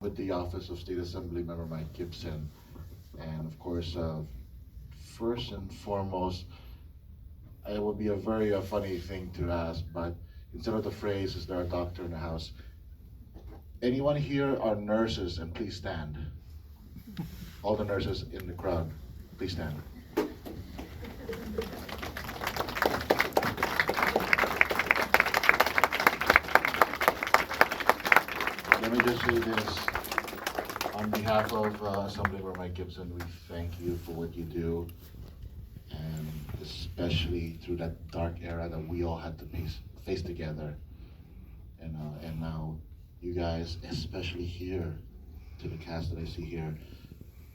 with the Office of State Assembly Member Mike Gibson. And of course, first and foremost, it will be a very funny thing to ask, but instead of the phrase, is there a doctor in the house? Anyone here are nurses, and please stand. All the nurses in the crowd, please stand. Let me just say this. On behalf of Assemblymember Mike Gibson, we thank you for what you do, and especially through that dark era that we all had to face together. And now you guys, especially here, to the cast that I see here,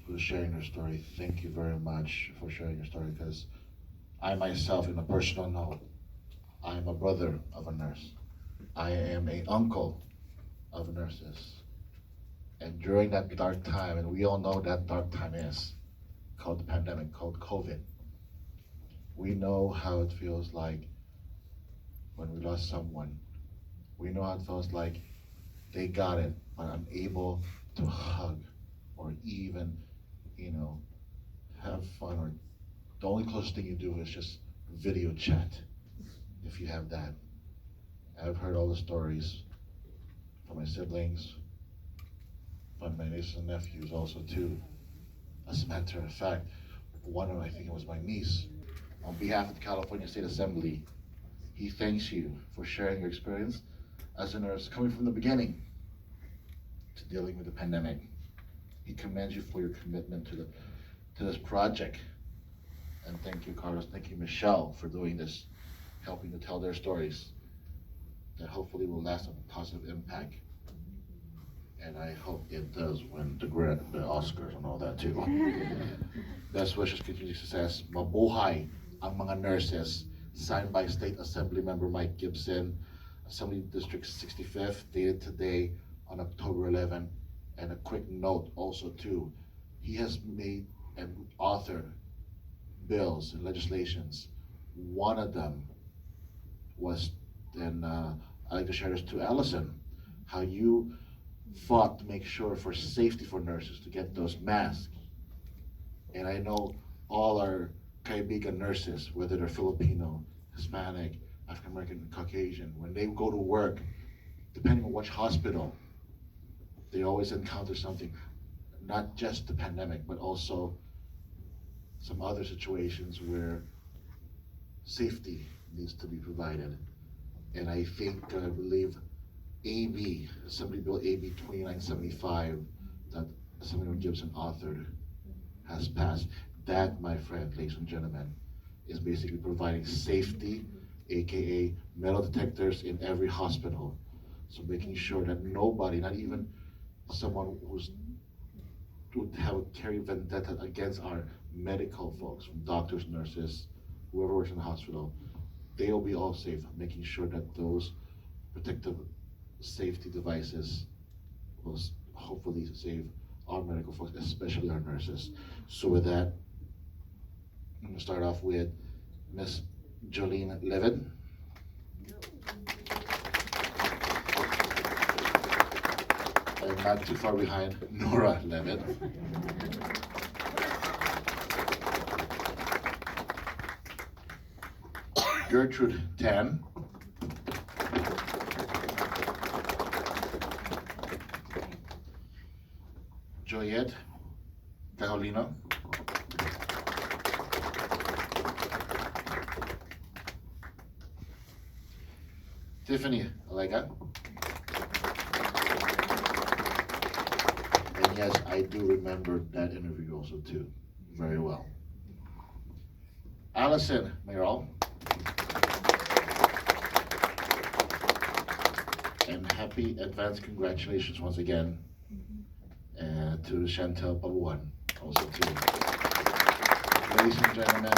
who are sharing their story, thank you very much for sharing your story, because I myself, in a personal note, I am a brother of a nurse. I am an uncle of nurses. And during that dark time, and we all know that dark time is, called the pandemic, called COVID, we know how it feels like when we lost someone. We know how it feels like they got it, but unable to hug or even, have fun, or the only closest thing you do is just video chat, if you have that. I've heard all the stories from my siblings, from my nieces and nephews also too. As a matter of fact, one of them, I think it was my niece, on behalf of the California State Assembly, he thanks you for sharing your experience as a nurse coming from the beginning to dealing with the pandemic. He commends you for your commitment to this project. And thank you, Carlos, thank you, Michelle, for doing this, helping to tell their stories that hopefully will last a positive impact. And I hope it does win the Oscars and all that too. Best wishes, continued success. Mabuhay ang mga nurses. Signed by State Assembly Member Mike Gibson, Assembly District 65th, dated today on October 11. And a quick note also too, he has made and authored bills and legislations. One of them was, and I'd like to share this to Allison, how you fought to make sure for safety for nurses to get those masks. And I know all our kaibigan nurses, whether they're Filipino, Hispanic, African American, Caucasian, when they go to work, depending on which hospital, they always encounter something, not just the pandemic, but also some other situations where safety needs to be provided. And I think, I believe, Assembly Bill AB 2975 that Assemblyman Gibson authored has passed. That, my friend, ladies and gentlemen, is basically providing safety, AKA metal detectors in every hospital. So making sure that nobody, not even someone would have carry vendetta against our medical folks, from doctors, nurses, whoever works in the hospital, they will be all safe, making sure that those protective safety devices will hopefully save our medical folks, especially our nurses. So with that, I'm gonna start off with Miss Jolene Levin. And not too far behind, Nora Levin. Gertrude Tan. Joyette Carolino. Tiffany Alega. And yes, I do remember that interview also too, very well. Allison Mayral. And happy advance congratulations once again to Chantel Pabuan, also too. Ladies and gentlemen,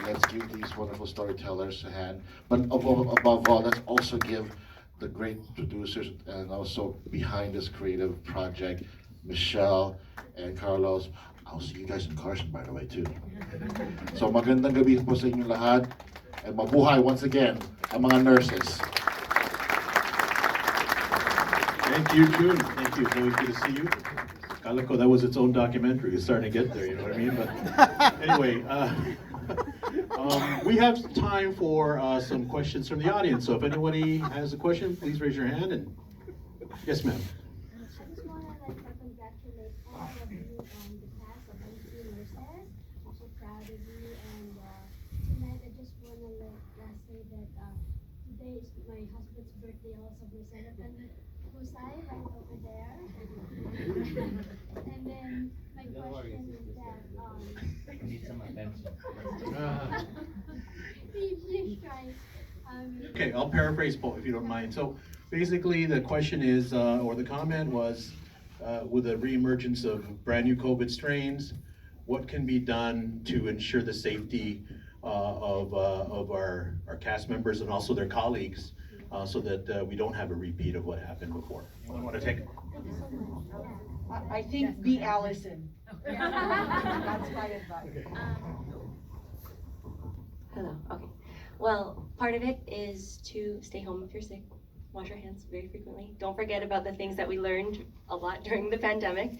let's give these wonderful storytellers a hand. But above all, let's also give the great producers and also behind this creative project, Michelle and Carlos. I'll see you guys in Carson, by the way, too. So magandang gabi po sa inyong lahat. And mabuhay once again ang mga nurses. Thank you, June. Thank you. It's always good to see you. Calico, that was its own documentary. It's starting to get there, you know what I mean? But anyway, we have time for some questions from the audience. So if anybody has a question, please raise your hand. And yes, ma'am. I just want to congratulate all of you on the class of 19 nurses. I'm so proud of you. And tonight I just want to say that today is my husband's birthday also. We celebrate Husay right over there. And then my question is that I need some attention. please try. Okay, I'll paraphrase Paul if you don't mind. So basically the question is, or the comment was, with the reemergence of brand new COVID strains, what can be done to ensure the safety of our cast members and also their colleagues, so that we don't have a repeat of what happened before? Anyone want to take it? I think be Allison. That's my advice. Hello, okay. Well, part of it is to stay home if you're sick. Wash your hands very frequently. Don't forget about the things that we learned a lot during the pandemic.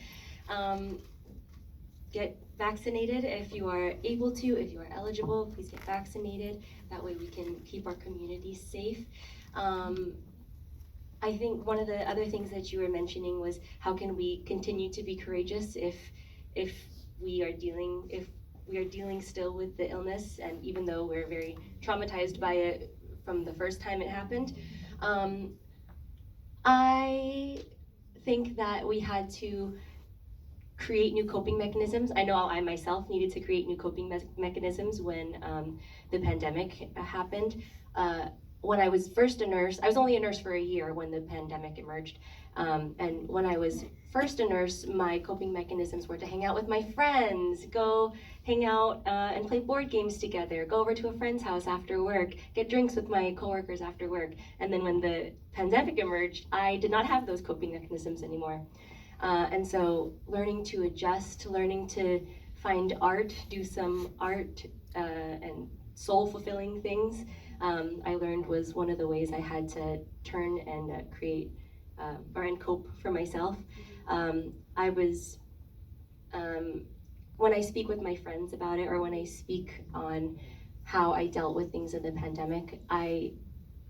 Get vaccinated if you are able to, if you are eligible, please get vaccinated. That way we can keep our communities safe. I think one of the other things that you were mentioning was how can we continue to be courageous if we are dealing still with the illness, and even though we're very traumatized by it from the first time it happened. I think that we had to create new coping mechanisms. I know I myself needed to create new coping mechanisms when the pandemic happened. When I was first a nurse, I was only a nurse for a year when the pandemic emerged. And when I was first a nurse, my coping mechanisms were to hang out with my friends, go hang out and play board games together, go over to a friend's house after work, get drinks with my coworkers after work. And then when the pandemic emerged, I did not have those coping mechanisms anymore. And so learning to adjust, learning to find art, do some art and soul-fulfilling things, I learned was one of the ways I had to turn and create and cope for myself. I was, when I speak with my friends about it, or when I speak on how I dealt with things in the pandemic, I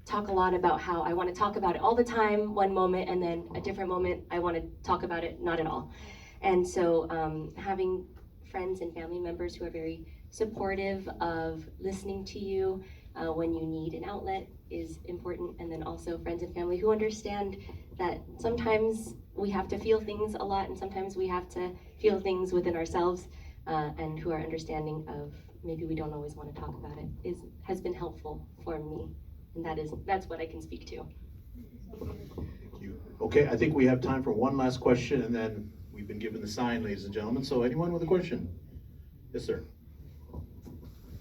talk a lot about how I want to talk about it all the time, one moment, and then a different moment, I want to talk about it not at all. And so having friends and family members who are very supportive of listening to you when you need an outlet is important. And then also friends and family who understand that sometimes we have to feel things a lot, and sometimes we have to feel things within ourselves, and who are understanding of maybe we don't always want to talk about it has been helpful for me. And that's what I can speak to. Thank you. Okay, I think we have time for one last question, and then we've been given the sign, ladies and gentlemen. So anyone with a question? Yes, sir.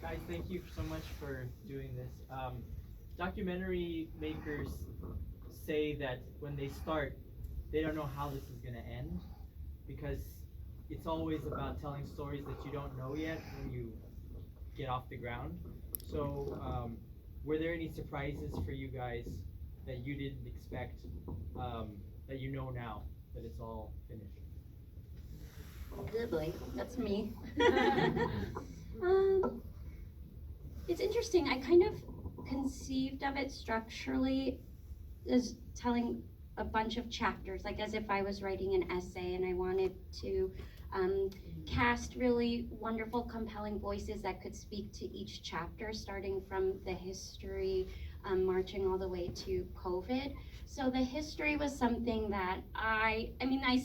Guys, thank you so much for doing this. Documentary makers say that when they start, they don't know how this is going to end, because it's always about telling stories that you don't know yet when you get off the ground. So were there any surprises for you guys that you didn't expect, that you know now that it's all finished? Good boy, that's me. It's interesting. I kind of conceived of it structurally as telling a bunch of chapters, like as if I was writing an essay, and I wanted to cast really wonderful, compelling voices that could speak to each chapter, starting from the history, marching all the way to COVID. So the history was something that I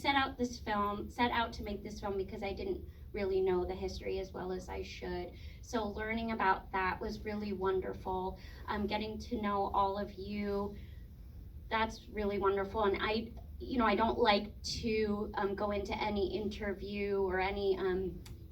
set out to make this film because I didn't really know the history as well as I should. So learning about that was really wonderful. Getting to know all of you, that's really wonderful. And I don't like to go into any interview or any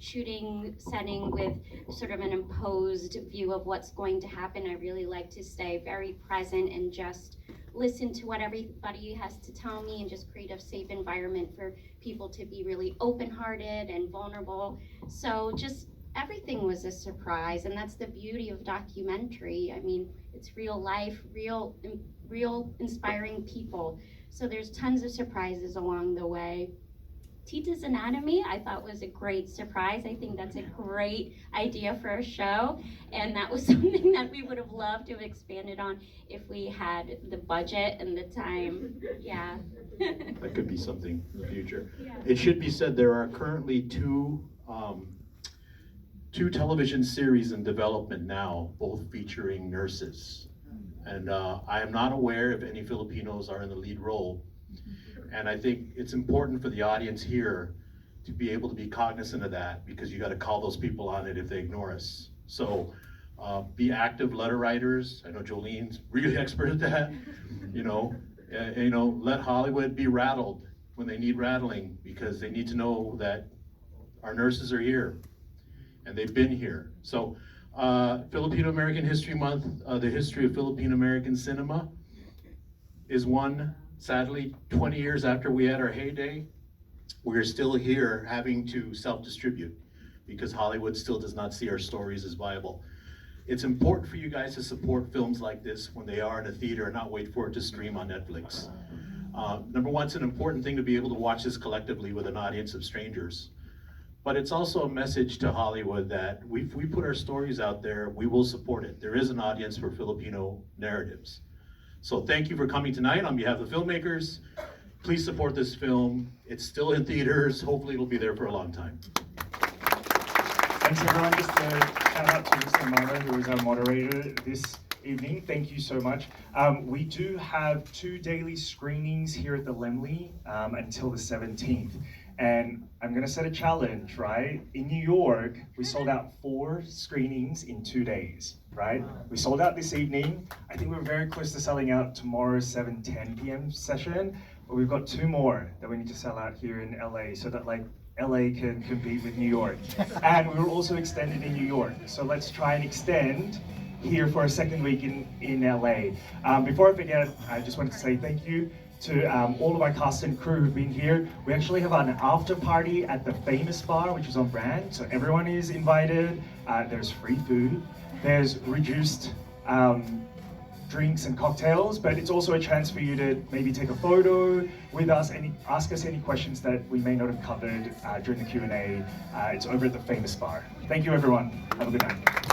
shooting setting with sort of an imposed view of what's going to happen. I really like to stay very present and just listen to what everybody has to tell me, and just create a safe environment for people to be really open-hearted and vulnerable. So just everything was a surprise, and that's the beauty of documentary. I mean, it's real life, real inspiring people. So there's tons of surprises along the way. Tita's Anatomy, I thought was a great surprise. I think that's a great idea for a show. And that was something that we would have loved to have expanded on if we had the budget and the time. Yeah. That could be something in the future. Yeah. It should be said there are currently two television series in development now, both featuring nurses. And I am not aware if any Filipinos are in the lead role. And I think it's important for the audience here to be able to be cognizant of that, because you got to call those people on it if they ignore us. So be active letter writers. I know Jolene's really expert at that. Let Hollywood be rattled when they need rattling, because they need to know that our nurses are here and they've been here. So Filipino American History Month, the history of Filipino American cinema is one. Sadly, 20 years after we had our heyday, we're still here having to self-distribute because Hollywood still does not see our stories as viable. It's important for you guys to support films like this when they are in a theater and not wait for it to stream on Netflix. Number one, it's an important thing to be able to watch this collectively with an audience of strangers. But it's also a message to Hollywood that if we put our stories out there, we will support it. There is an audience for Filipino narratives. So thank you for coming tonight on behalf of the filmmakers. Please support this film. It's still in theaters. Hopefully it'll be there for a long time. Thanks everyone. Just a shout out to Mr. EMANO, who is our moderator this evening. Thank you so much. We do have 2 daily screenings here at the Lemley until the 17th. And I'm gonna set a challenge, right? In New York, we sold out 4 screenings in 2 days, right? We sold out this evening. I think we're very close to selling out tomorrow's 7:10 p.m. session, but we've got 2 more that we need to sell out here in LA so that LA can compete with New York. And we were also extended in New York. So let's try and extend here for a second week in LA. Before I forget, I just wanted to say thank you to all of our cast and crew who've been here. We actually have an after party at the Famous Bar, which is on brand. So everyone is invited. There's free food. There's reduced drinks and cocktails, but it's also a chance for you to maybe take a photo with us and ask us any questions that we may not have covered during the Q&A. It's over at the Famous Bar. Thank you, everyone. Have a good night.